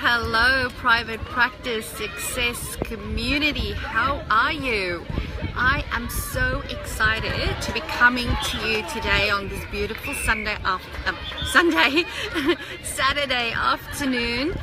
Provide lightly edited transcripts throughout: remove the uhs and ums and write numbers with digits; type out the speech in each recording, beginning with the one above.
hello, private practice success community. How are you? I am so excited to be coming to you today on this beautiful Saturday afternoon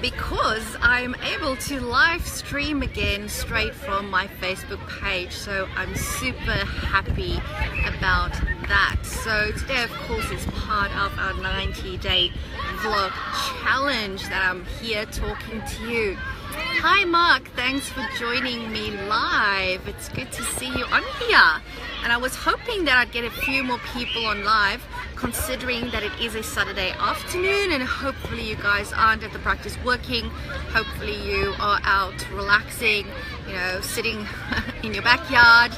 because I'm able to live stream again straight from my Facebook page. So I'm super happy about that. So today, of course, is part of our 90-day vlog challenge that I'm here talking to you. Hi Mark, thanks for joining me live. It's good to see you on here. And I was hoping that I'd get a few more people on live, considering that it is a Saturday afternoon and hopefully you guys aren't at the practice working. Hopefully you are out relaxing, you know, sitting in your backyard,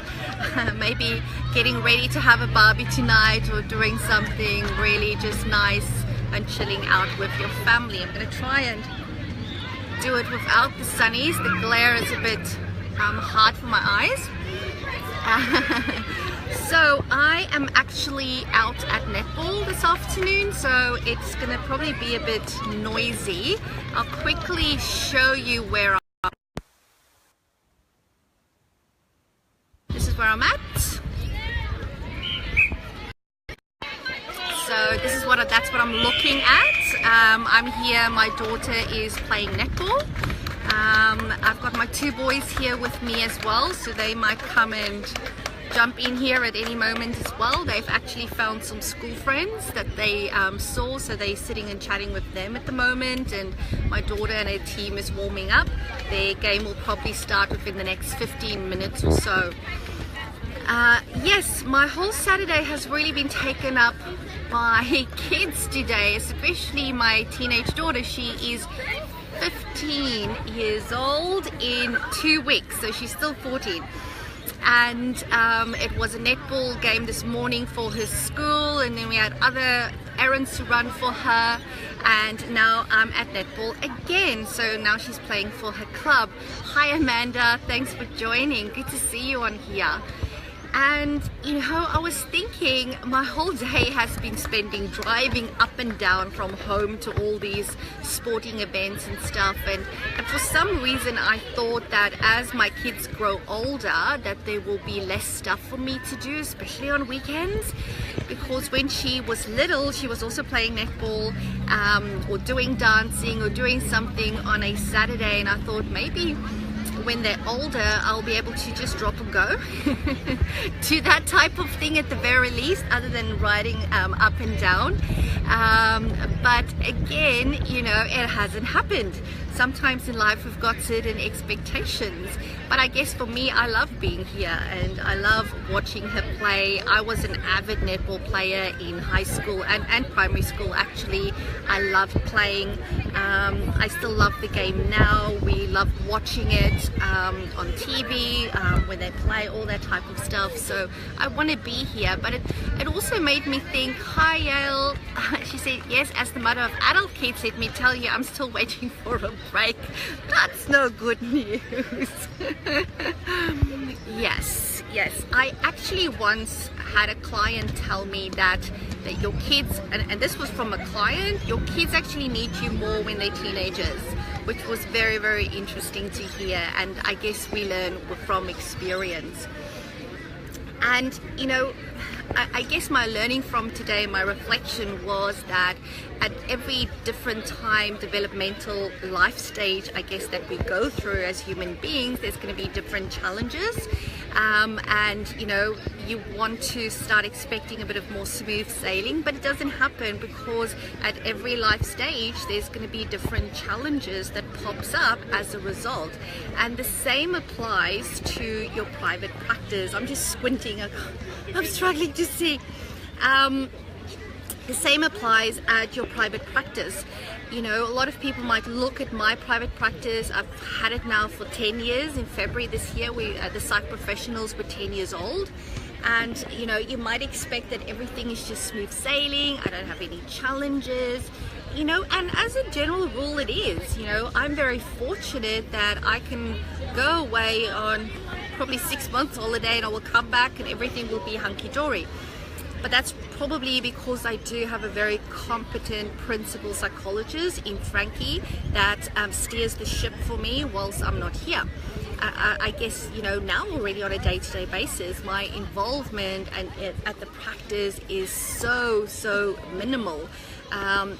maybe getting ready to have a barbie tonight or doing something really just nice and chilling out with your family. I'm going to try and do it without the sunnies. The glare is a bit hard for my eyes. So I am actually out at netball this afternoon, so it's gonna probably be a bit noisy. I'll quickly show you where this is where I'm at. So this is that's what I'm looking at. I'm here, my daughter is playing netball. I've got my two boys here with me as well, so they might come and jump in here at any moment as well. They've actually found some school friends that they saw, so they're sitting and chatting with them at the moment, and my daughter and her team is warming up. Their game will probably start within the next 15 minutes or so. Yes, my whole Saturday has really been taken up by kids today, especially my teenage daughter. She is 15 years old in 2 weeks, so she's still 14. And it was a netball game this morning for her school, and then we had other errands to run for her, and now I'm at netball again. So now she's playing for her club. Hi Amanda, thanks for joining. Good to see you on here. And you know, I was thinking my whole day has been spending driving up and down from home to all these sporting events and stuff, and for some reason I thought that as my kids grow older that there will be less stuff for me to do, especially on weekends, because when she was little she was also playing netball or doing dancing or doing something on a Saturday, and I thought maybe when they're older I'll be able to just drop and go to that type of thing at the very least, other than riding up and down. But again, you know, it hasn't happened. Sometimes in life we've got certain expectations, but I guess for me, I love being here and I love watching her play. I was an avid netball player in high school and primary school actually. I loved playing. I still love the game now. We love watching it on TV when they play, all that type of stuff. So I want to be here, but it also made me think. Hi Yael, she said, yes, as the mother of adult kids, let me tell you, I'm still waiting for a break. That's no good news. Yes, I actually once had a client tell me that your kids, and this was from a client, your kids actually need you more when they're teenagers, which was very, very interesting to hear, and I guess we learn from experience. And you know, I guess my learning from today, my reflection was that at every different time, developmental life stage, I guess, that we go through as human beings, there's going to be different challenges. And you know, you want to start expecting a bit of more smooth sailing, but it doesn't happen, because at every life stage there's going to be different challenges that pops up as a result. And the same applies to your private practice. I'm just squinting, I'm struggling to see. The same applies at your private practice. You know, a lot of people might look at my private practice. I've had it now for 10 years. In February this year, the psych professionals were 10 years old. And you know, you might expect that everything is just smooth sailing. I don't have any challenges, you know, and as a general rule it is. You know, I'm very fortunate that I can go away on probably 6 months holiday and I will come back and everything will be hunky-dory. But that's probably because I do have a very competent principal psychologist in Frankie that steers the ship for me whilst I'm not here. I guess, you know, now already on a day-to-day basis, my involvement at the practice is so minimal.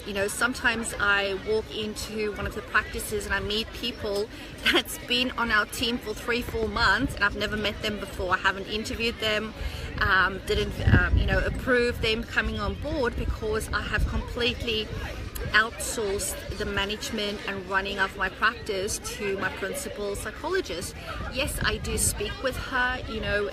You know, sometimes I walk into one of the practices and I meet people that's been on our team for 3-4 months, and I've never met them before. I haven't interviewed them, didn't you know, approve them coming on board, because I have completely outsourced the management and running of my practice to my principal psychologist. Yes, I do speak with her, you know,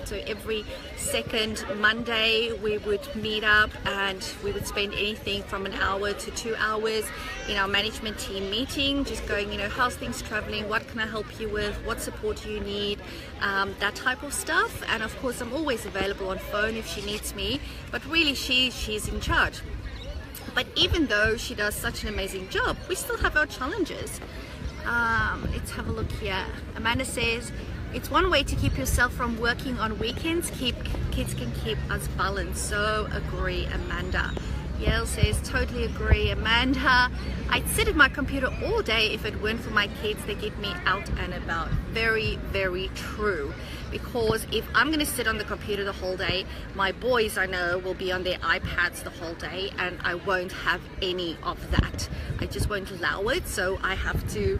so every second Monday we would meet up and we would spend anything from an hour to 2 hours in our management team meeting, just going, you know, how's things traveling, what can I help you with, what support do you need, that type of stuff. And of course I'm always available on phone if she needs me, but really she's in charge. But even though she does such an amazing job, we still have our challenges. Let's have a look here. Amanda says, it's one way to keep yourself from working on weekends. Kids can keep us balanced. So agree, Amanda. Yale says, totally agree, Amanda. I'd sit at my computer all day if it weren't for my kids. They get me out and about. Very true. Because if I'm going to sit on the computer the whole day, my boys, I know, will be on their iPads the whole day, and I won't have any of that. I just won't allow it, so I have to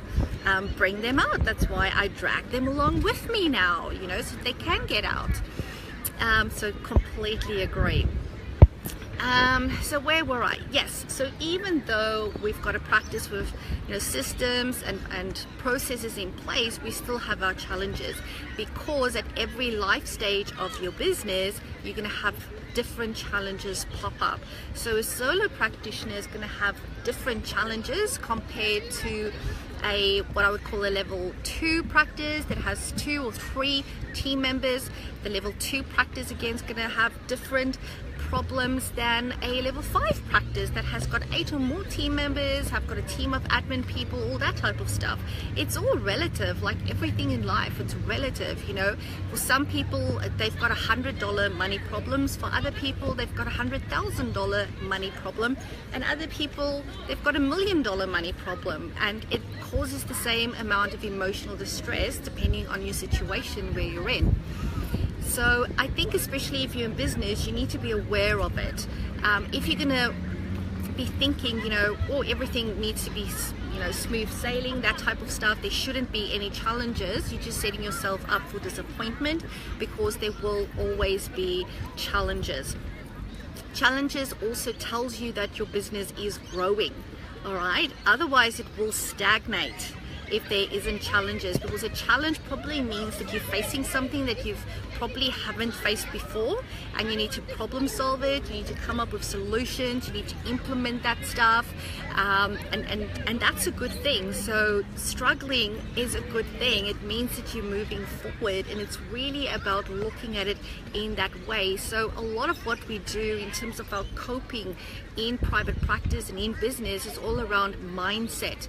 bring them out. That's why I drag them along with me now, you know, so they can get out. So completely agree. So where were I? Yes, so even though we've got to practice with, you know, systems and processes in place, we still have our challenges, because at every life stage of your business you're going to have different challenges pop up. So a solo practitioner is going to have different challenges compared to what I would call a level 2 practice that has 2 or 3 team members. The level 2 practice again is going to have different problems than a level 5 practice that has got 8 or more team members, have got a team of admin people, all that type of stuff. It's all relative, like everything in life, it's relative, you know. For some people, they've got $100 money problems. For other people, they've got $100,000 money problem. And other people, they've got $1 million money problem. And it causes the same amount of emotional distress depending on your situation where you're in. So I think especially if you're in business, you need to be aware of it. If you're going to be thinking, you know, oh, everything needs to be, you know, smooth sailing, that type of stuff, there shouldn't be any challenges. You're just setting yourself up for disappointment, because there will always be challenges. Challenges also tells you that your business is growing, all right? Otherwise it will stagnate if there isn't challenges, because a challenge probably means that you're facing something that you've probably haven't faced before, and you need to problem solve it, you need to come up with solutions, you need to implement that stuff, and that's a good thing. So struggling is a good thing. It means that you're moving forward, and it's really about looking at it in that way. So a lot of what we do in terms of our coping in private practice and in business is all around mindset.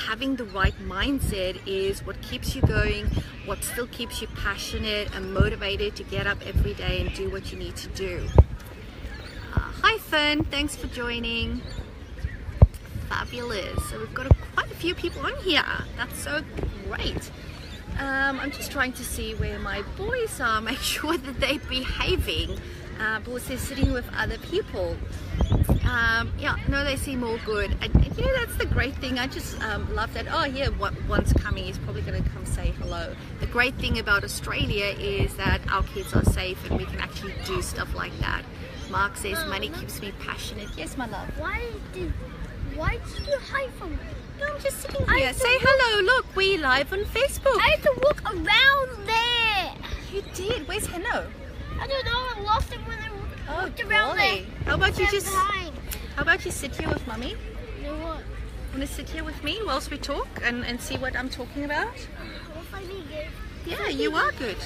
Having the right mindset is what keeps you going, what still keeps you passionate and motivated to get up every day and do what you need to do. Hi Fern, thanks for joining. Fabulous. So we've got quite a few people on here. That's so great. I'm just trying to see where my boys are, make sure that they're behaving, because they're sitting with other people. Yeah, no, they seem all good. And you know, that's the great thing. I just love that. Oh yeah, one's coming. He's probably going to come say hello. The great thing about Australia is that our kids are safe and we can actually do stuff like that. Mark says money keeps me passionate. Yes, my love. Why did you hide from me? No, I'm just sitting here. Say hello. Look, we live on Facebook. I had to walk around there. You did. Where's Henno? I don't know. I lost him when I walked around there. How about you sit here with Mummy? You know what? Want to sit here with me whilst we talk and see what I'm talking about? What if I be good? Yeah, you are good.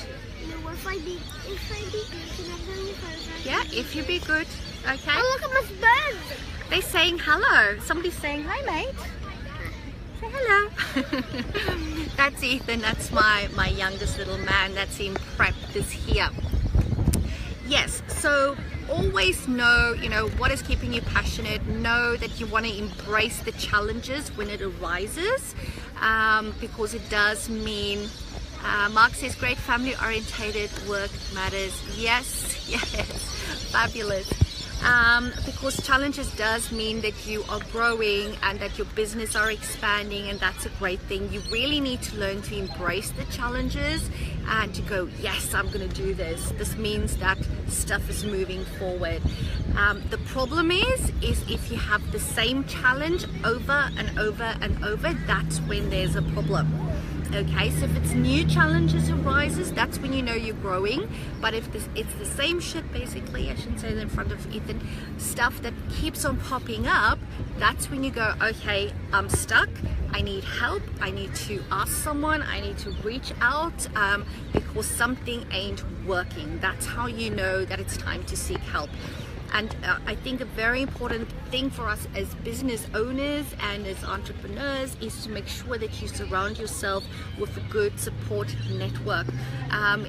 No, what if I be good? Can I tell you first? Yeah, if you be good. Okay. Oh, look at my birds. They're saying hello. Somebody's saying hi, mate. Say hello. That's Ethan. That's my youngest little man. That's in prep this year. Yes, so always know, you know, what is keeping you passionate. Know that you want to embrace the challenges when it arises, because it does mean, Mark says, great family orientated work matters. Yes, yes, fabulous. Because challenges does mean that you are growing and that your business are expanding, and that's a great thing. You really need to learn to embrace the challenges and to go, yes, I'm going to do this. This means that stuff is moving forward. The problem is if you have the same challenge over and over and over, that's when there's a problem. Okay, so if it's new challenges arises, that's when you know you're growing. But if it's the same shit, basically, I shouldn't say that in front of Ethan, stuff that keeps on popping up, that's when you go, okay, I'm stuck, I need help, I need to ask someone, I need to reach out, because something ain't working. That's how you know that it's time to seek help. And I think a very important thing for us as business owners and as entrepreneurs is to make sure that you surround yourself with a good support network.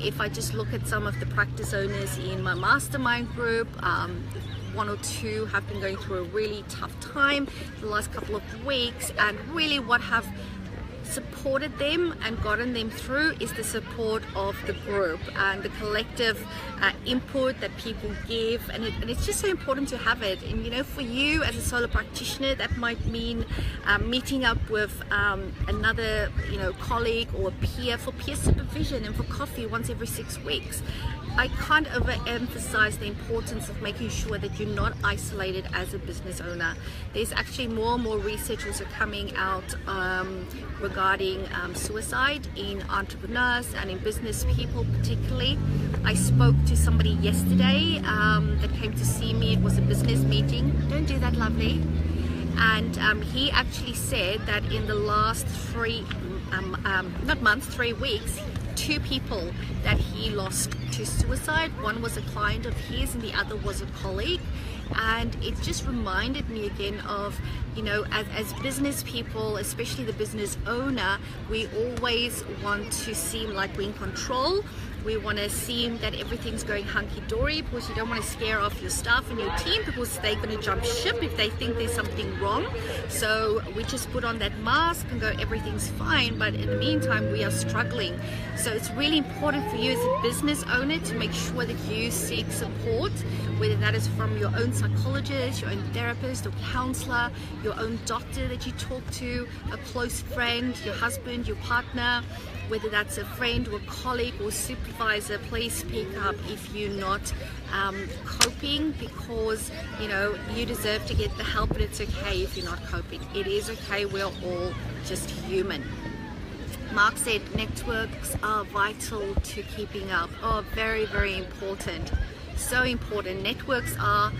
If I just look at some of the practice owners in my mastermind group, one or two have been going through a really tough time the last couple of weeks, and really what have supported them and gotten them through is the support of the group and the collective input that people give, and it's just so important to have it. And you know, for you as a solo practitioner, that might mean meeting up with another, you know, colleague or peer for peer supervision and for coffee once every 6 weeks. I can't overemphasize the importance of making sure that you're not isolated as a business owner. There's actually more and more research also coming out regarding suicide in entrepreneurs and in business people particularly. I spoke to somebody yesterday that came to see me. It was a business meeting. Don't do that, lovely. And he actually said that in the last 3 weeks, 2 people that he lost to suicide. One was a client of his and the other was a colleague. And it just reminded me again of, you know, as business people, especially the business owner, we always want to seem like we're in control. We want to seem that everything's going hunky-dory, because you don't want to scare off your staff and your team, because they're going to jump ship if they think there's something wrong. So we just put on that mask and go, everything's fine, but in the meantime we are struggling. So it's really important for you as a business owner to make sure that you seek support, whether that is from your own psychologist, your own therapist or counselor, your own doctor that you talk to, a close friend, your husband, your partner. Whether that's a friend or a colleague or supervisor, please speak up if you're not coping, because you know you deserve to get the help, but it's okay if you're not coping. It is okay, we're all just human. Mark said networks are vital to keeping up. Oh, very, very important. So important. Networks are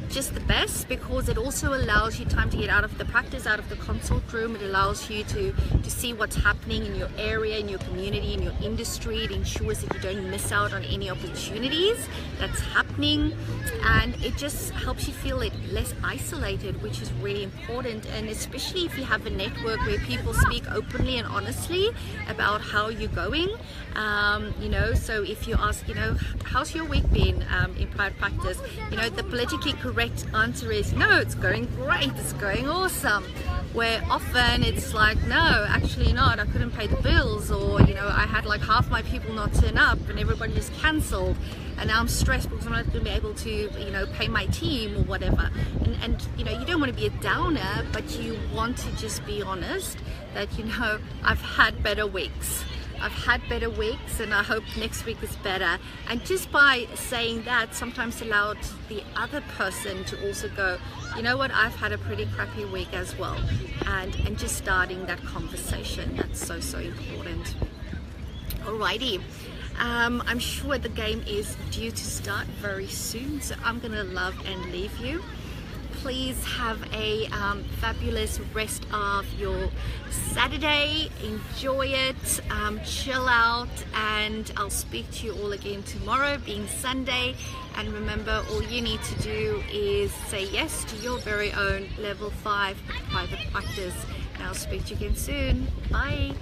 just the best, because it also allows you time to get out of the practice, out of the consult room. It allows you to see what's happening in your area, in your community, in your industry. It ensures that you don't miss out on any opportunities that's happening, and it just helps you feel less isolated, which is really important. And especially if you have a network where people speak openly and honestly about how you're going, you know, so if you ask, you know, how's your week been in private practice, you know, the politically correct answer is, no, it's going great, it's going awesome. Where often it's like, no, actually not, I couldn't pay the bills, or you know, I had like half my people not turn up and everybody just cancelled, and now I'm stressed because I'm not going to be able to, you know, pay my team or whatever. And you know, you don't want to be a downer, but you want to just be honest that, you know, I've had better weeks. I've had better weeks and I hope next week is better. And just by saying that sometimes allowed the other person to also go, you know what, I've had a pretty crappy week as well. And just starting that conversation, that's so, so important. Alrighty. I'm sure the game is due to start very soon, so I'm gonna love and leave you. Please have a fabulous rest of your Saturday. Enjoy it, chill out, and I'll speak to you all again tomorrow, being Sunday. And remember, all you need to do is say yes to your very own level 5 private practice. And I'll speak to you again soon. Bye.